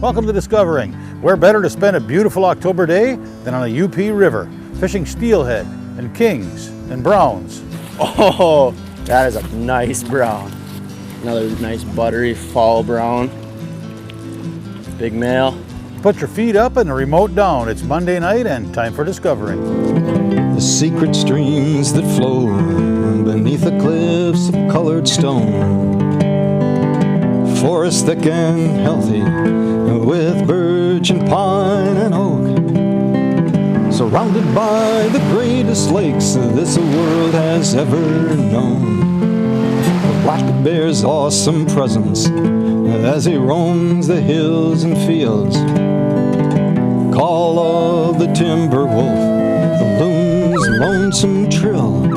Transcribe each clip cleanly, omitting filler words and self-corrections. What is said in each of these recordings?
Welcome to Discovering. Where better to spend a beautiful October day than on a UP river, fishing steelhead and kings and browns. Oh, that is a nice brown. Another nice buttery fall brown. Big male. Put your feet up and the remote down. It's Monday night and time for Discovering. The secret streams that flow beneath the cliffs of colored stone. Forest thick and healthy with birch and pine and oak. Surrounded by the greatest lakes this world has ever known. The black bear's awesome presence as he roams the hills and fields. Call of the timber wolf, the loon's lonesome trill.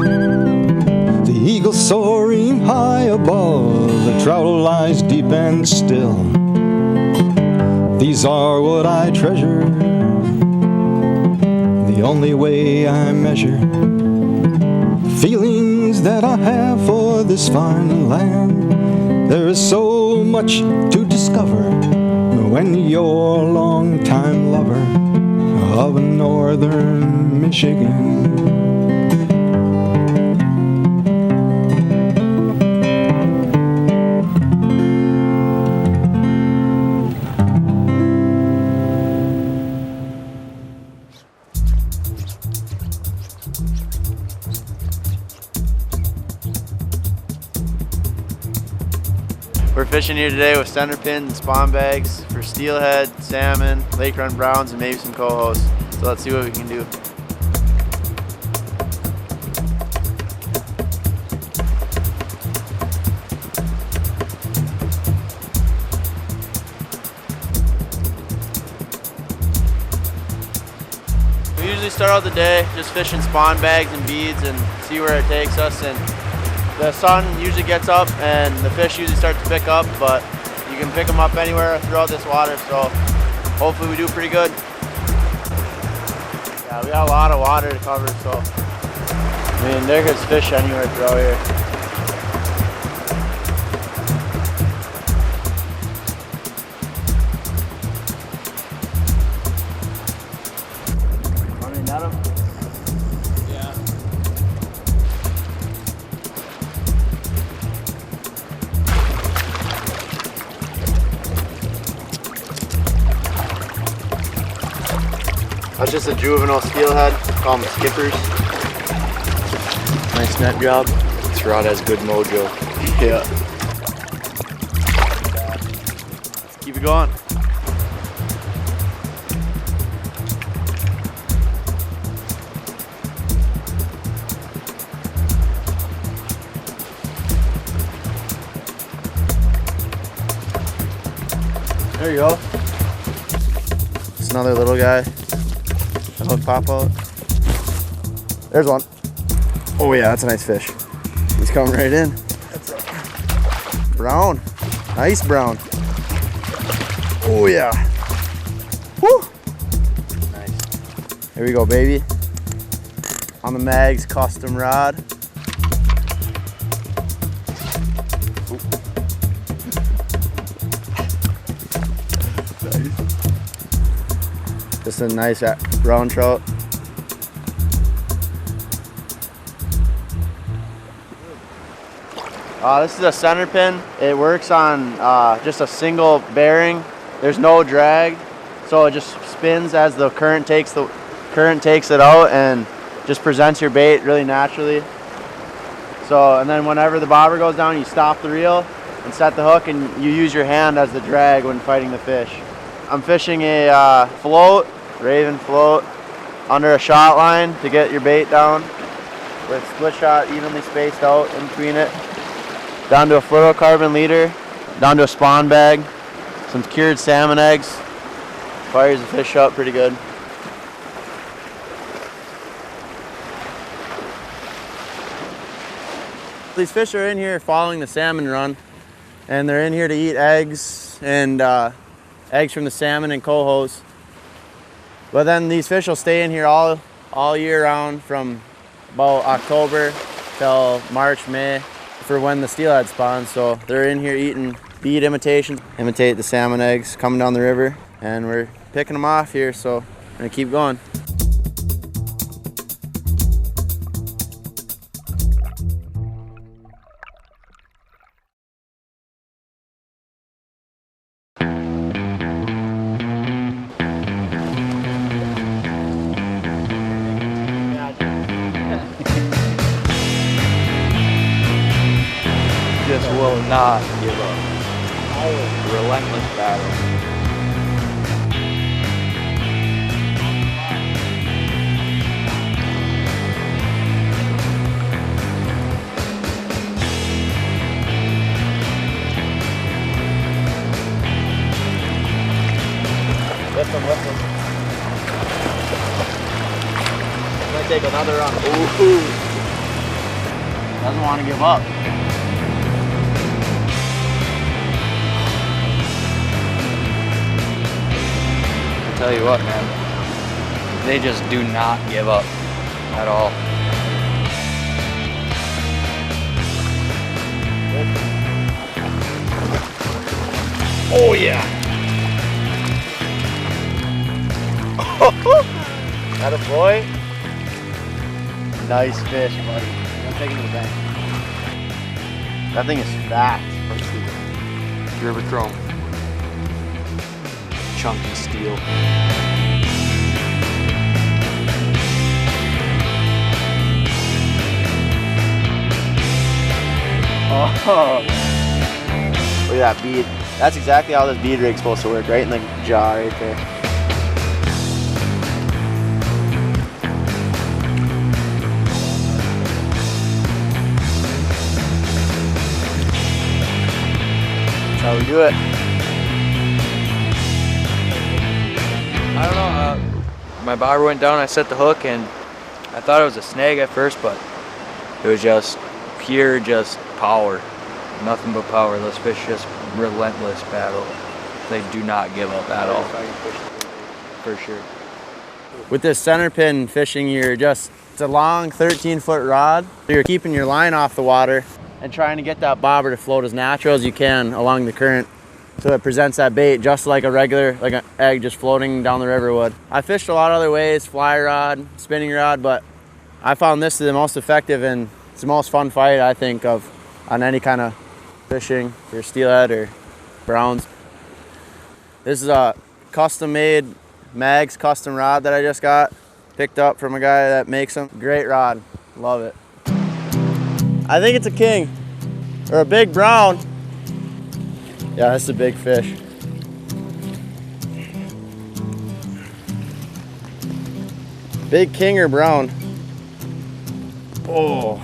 The eagle soaring high above, the trout lies deep and still. These are what I treasure, the only way I measure feelings that I have for this fine land. There is so much to discover when you're a long-time lover of northern Michigan. We're fishing here today with center pin and spawn bags for steelhead, salmon, lake run browns, and maybe some cohos. So let's see what we can do. We usually start out the day just fishing spawn bags and beads and see where it takes us. And the sun usually gets up and the fish usually start to pick up, but you can pick them up anywhere throughout this water, so hopefully we do pretty good. Yeah, we got a lot of water to cover, so I mean, there's fish anywhere throughout here. Want me to net 'em? That's just a juvenile steelhead. Call them skippers. Nice net job. This rod has good mojo. Yeah. Keep it going. There you go. It's another little guy. Hook pop out. There's one. Oh yeah, that's a nice fish. He's coming right in. That's a brown. Nice brown. Oh yeah. Woo! Nice. Here we go, baby. On the Mags custom rod. Just a nice brown trout. This is a center pin. It works on just a single bearing. There's no drag, so it just spins as the current takes it out and just presents your bait really naturally. So, and then whenever the bobber goes down, you stop the reel and set the hook, and you use your hand as the drag when fighting the fish. I'm fishing a float, Raven float, under a shot line to get your bait down with split shot evenly spaced out in between it. Down to a fluorocarbon leader, down to a spawn bag, some cured salmon eggs. Fires the fish up pretty good. These fish are in here following the salmon run, and they're in here to eat eggs and eggs from the salmon and cohos. But then these fish will stay in here all year round from about October till March, May for when the steelhead spawns. So they're in here eating bead imitations, imitate the salmon eggs coming down the river, and we're picking them off here, so I'm gonna keep going. Just will not give up. Relentless battle. Lift him. I'm gonna take another run. Ooh. Doesn't want to give up. Tell you what, man, they just do not give up at all. Oh yeah. That a boy? Nice fish, buddy. I'm taking the bank. That thing is fat. River chrome. Chunky steel. Oh, look at that bead. That's exactly how this bead rig's supposed to work, right in the jaw right there. That's how we do it. I don't know, my bobber went down, I set the hook, and I thought it was a snag at first, but it was just pure power. Nothing but power. Those fish just relentless battle. They do not give up at all. For sure. With this center pin fishing, it's a long 13-foot rod. You're keeping your line off the water and trying to get that bobber to float as natural as you can along the current, so it presents that bait just like an egg just floating down the river would. I fished a lot of other ways, fly rod, spinning rod, but I found this the most effective, and it's the most fun fight I think of on any kind of fishing for steelhead or browns. This is a custom-made Mags custom rod that I just got, picked up from a guy that makes them. Great rod, love it. I think it's a king or a big brown. Yeah, that's a big fish. Big king or brown. Oh.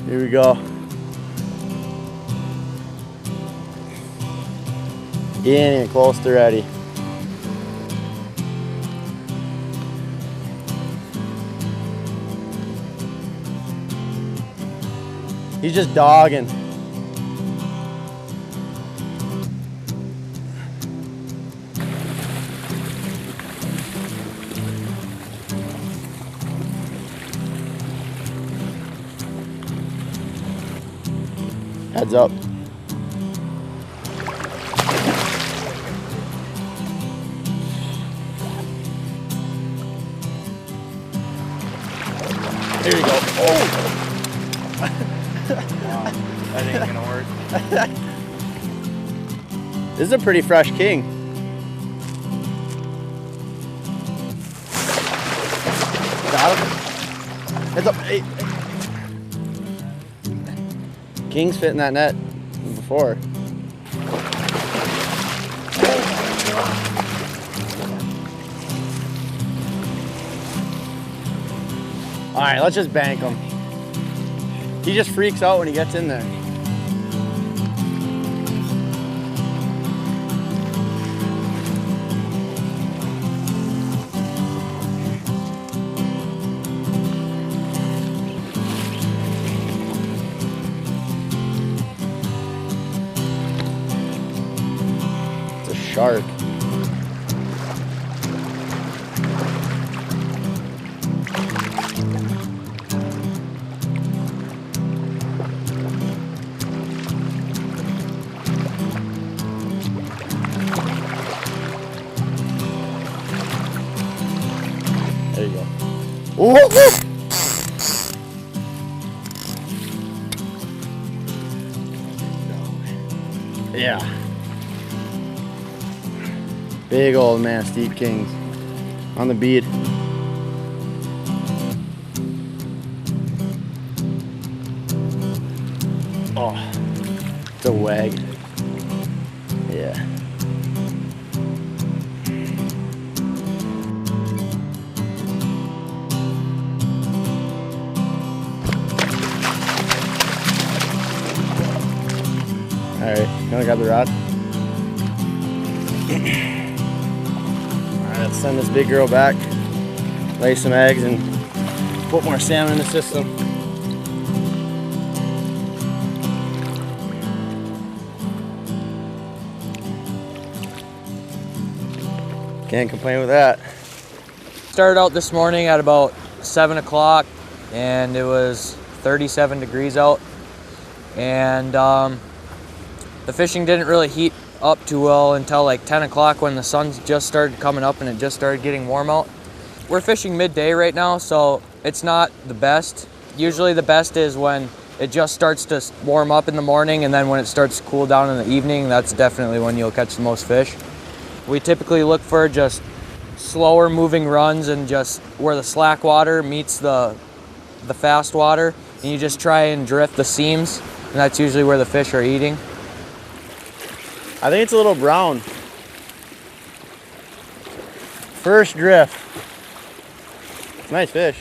Here we go. He ain't even close to ready. He's just dogging. Heads up. Here you go. Oh! That ain't gonna work. This is a pretty fresh king. Got him. Heads up. Hey. King's fit in that net before. All right, let's just bank him. He just freaks out when he gets in there. It's a shark. Yeah. Big old man, steep kings on the bead. Oh, it's a wag. Yeah. All right, you wanna grab the rod? All right, let's send this big girl back, lay some eggs, and put more salmon in the system. Can't complain with that. Started out this morning at about 7 o'clock and it was 37 degrees out. And the fishing didn't really heat up too well until like 10 o'clock when the sun just started coming up and it just started getting warm out. We're fishing midday right now, so it's not the best. Usually the best is when it just starts to warm up in the morning, and then when it starts to cool down in the evening, that's definitely when you'll catch the most fish. We typically look for just slower moving runs and just where the slack water meets the fast water, and you just try and drift the seams, and that's usually where the fish are eating. I think it's a little brown. First drift. Nice fish.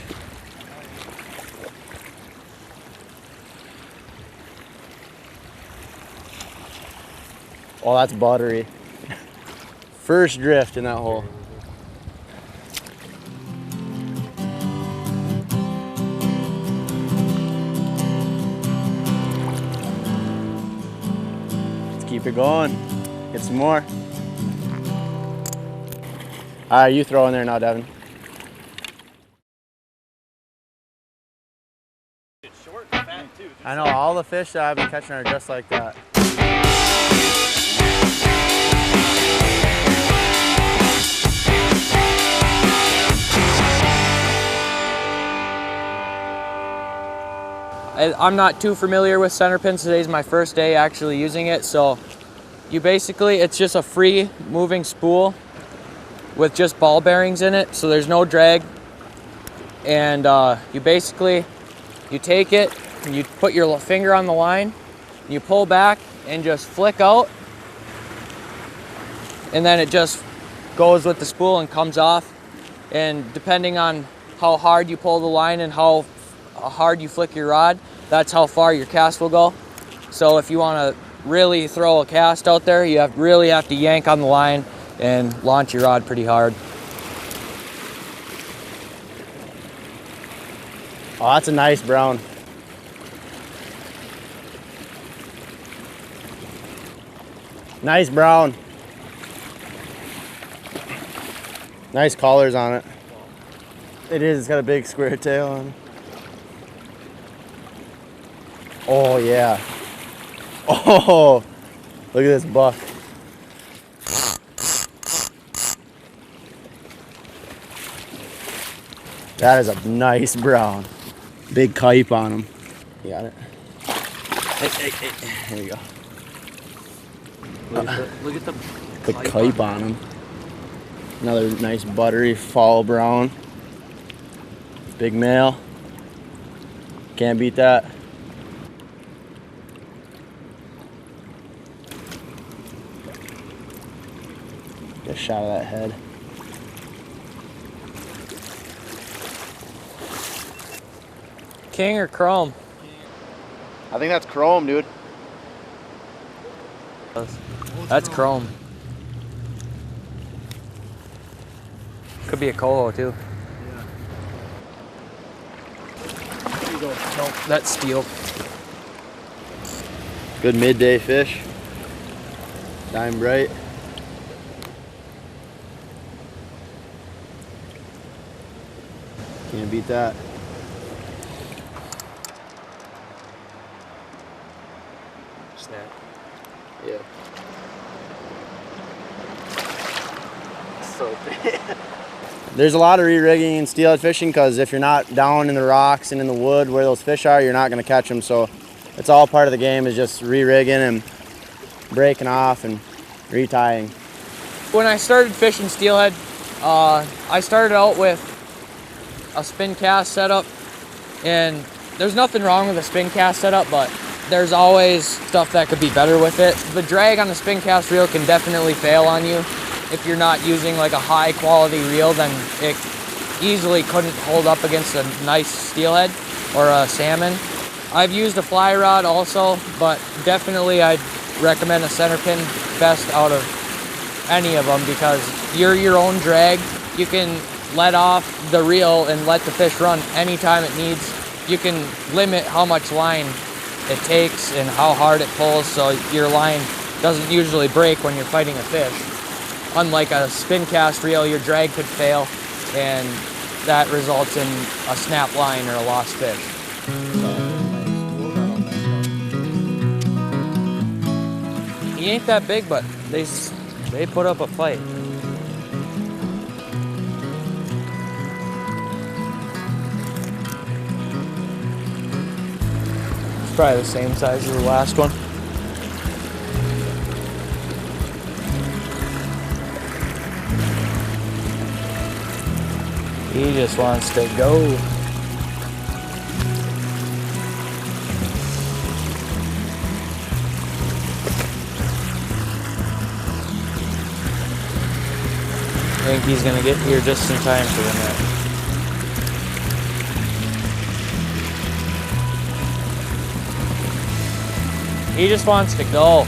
Oh, that's buttery. First drift in that hole. Let's keep it going. Get some more. All right, you throw in there now, Devin. It's short and fat too. I know, all the fish that I've been catching are just like that. I'm not too familiar with center pins. Today's my first day actually using it, so you basically, it's just a free moving spool with just ball bearings in it, so there's no drag. And you take it and you put your finger on the line, and you pull back and just flick out, and then it just goes with the spool and comes off. And depending on how hard you pull the line and how hard you flick your rod, that's how far your cast will go. So if you want to really throw a cast out there, you really have to yank on the line and launch your rod pretty hard. Oh, that's a nice brown. Nice brown. Nice collars on it. It is, it's got a big square tail on it. Oh yeah. Oh, look at this buck. That is a nice brown. Big kipe on him. You got it? Hey. There you go. Look at the kipe on him. Another nice buttery fall brown. Big male. Can't beat that. Get a shot of that head. King or chrome? I think that's chrome, dude. That's chrome. Could be a coho too. Yeah. There you go. Nope, that's steel. Good midday fish. Dime bright. Can't beat that. Snap. Yeah. So big. There's a lot of re-rigging in steelhead fishing because if you're not down in the rocks and in the wood where those fish are, you're not going to catch them. So it's all part of the game, is just re-rigging and breaking off and retying. When I started fishing steelhead, I started out with a spin cast setup, and there's nothing wrong with a spin cast setup, but there's always stuff that could be better with it. The drag on the spin cast reel can definitely fail on you. If you're not using like a high quality reel, then it easily couldn't hold up against a nice steelhead or a salmon. I've used a fly rod also, but definitely I'd recommend a center pin best out of any of them, because you're your own drag. You can let off the reel and let the fish run anytime it needs. You can limit how much line it takes and how hard it pulls, so your line doesn't usually break when you're fighting a fish. Unlike a spin cast reel, your drag could fail, and that results in a snap line or a lost fish. He ain't that big, but they put up a fight. It's probably the same size as the last one. He just wants to go. I think he's gonna get here just in time for the net. He just wants to go.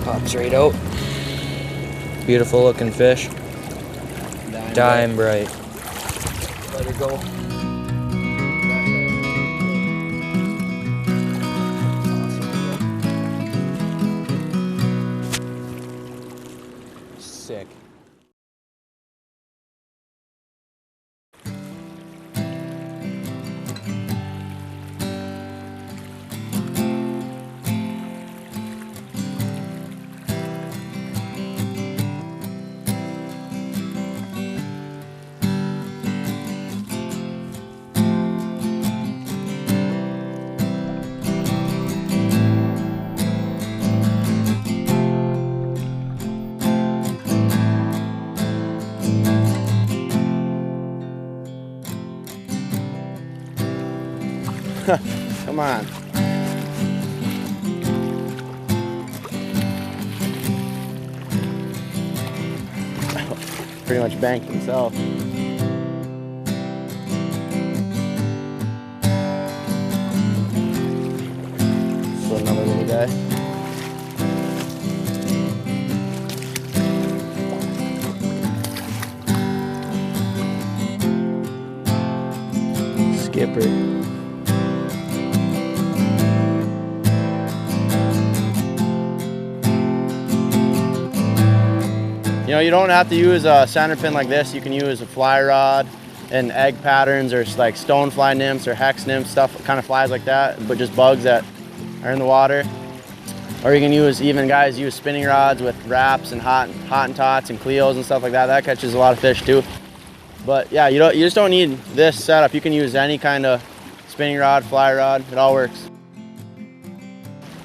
Pops right out. Beautiful looking fish. Dime bright. Let her go. Sick. Come on. Pretty much banked himself. So another little guy. Skipper. You know, you don't have to use a center pin like this. You can use a fly rod and egg patterns, or like stonefly nymphs or hex nymphs, stuff, kind of flies like that, but just bugs that are in the water. Or you can use, even guys use spinning rods with wraps and hot and tots and Cleos and stuff like that. That catches a lot of fish too. But yeah, you just don't need this setup. You can use any kind of spinning rod, fly rod, it all works.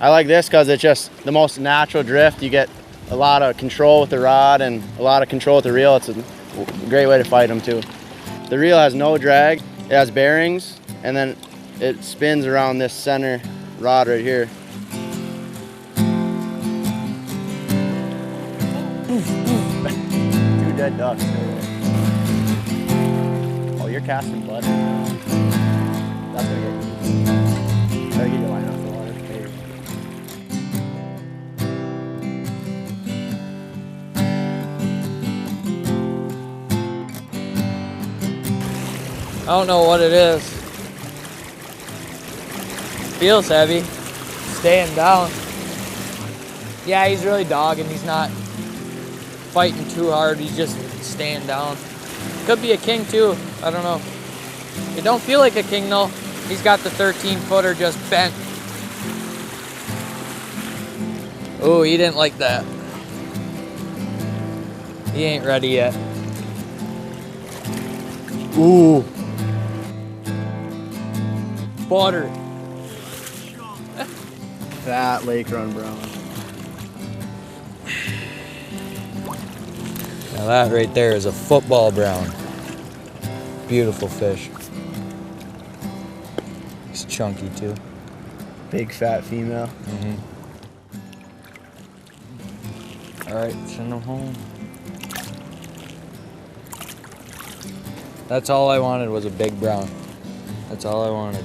I like this because it's just the most natural drift. You get a lot of control with the rod and a lot of control with the reel. It's a great way to fight them too. The reel has no drag, it has bearings, and then it spins around this center rod right here. Two dead ducks. Oh, you're casting blood. That's gonna get me. Better get your line off the water. Maybe. I don't know what it is. Feels heavy. Staying down. Yeah, he's really dogging. He's not fighting too hard. He's just staying down. Could be a king too. I don't know. It don't feel like a king though. He's got the 13-footer just bent. Oh, he didn't like that. He ain't ready yet. Ooh. Butter. Fat lake run brown. Now that right there is a football brown. Beautiful fish. He's chunky too. Big fat female. All right, send him home. That's all I wanted was a big brown. That's all I wanted.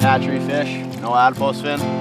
Hatchery fish, no adipose fin.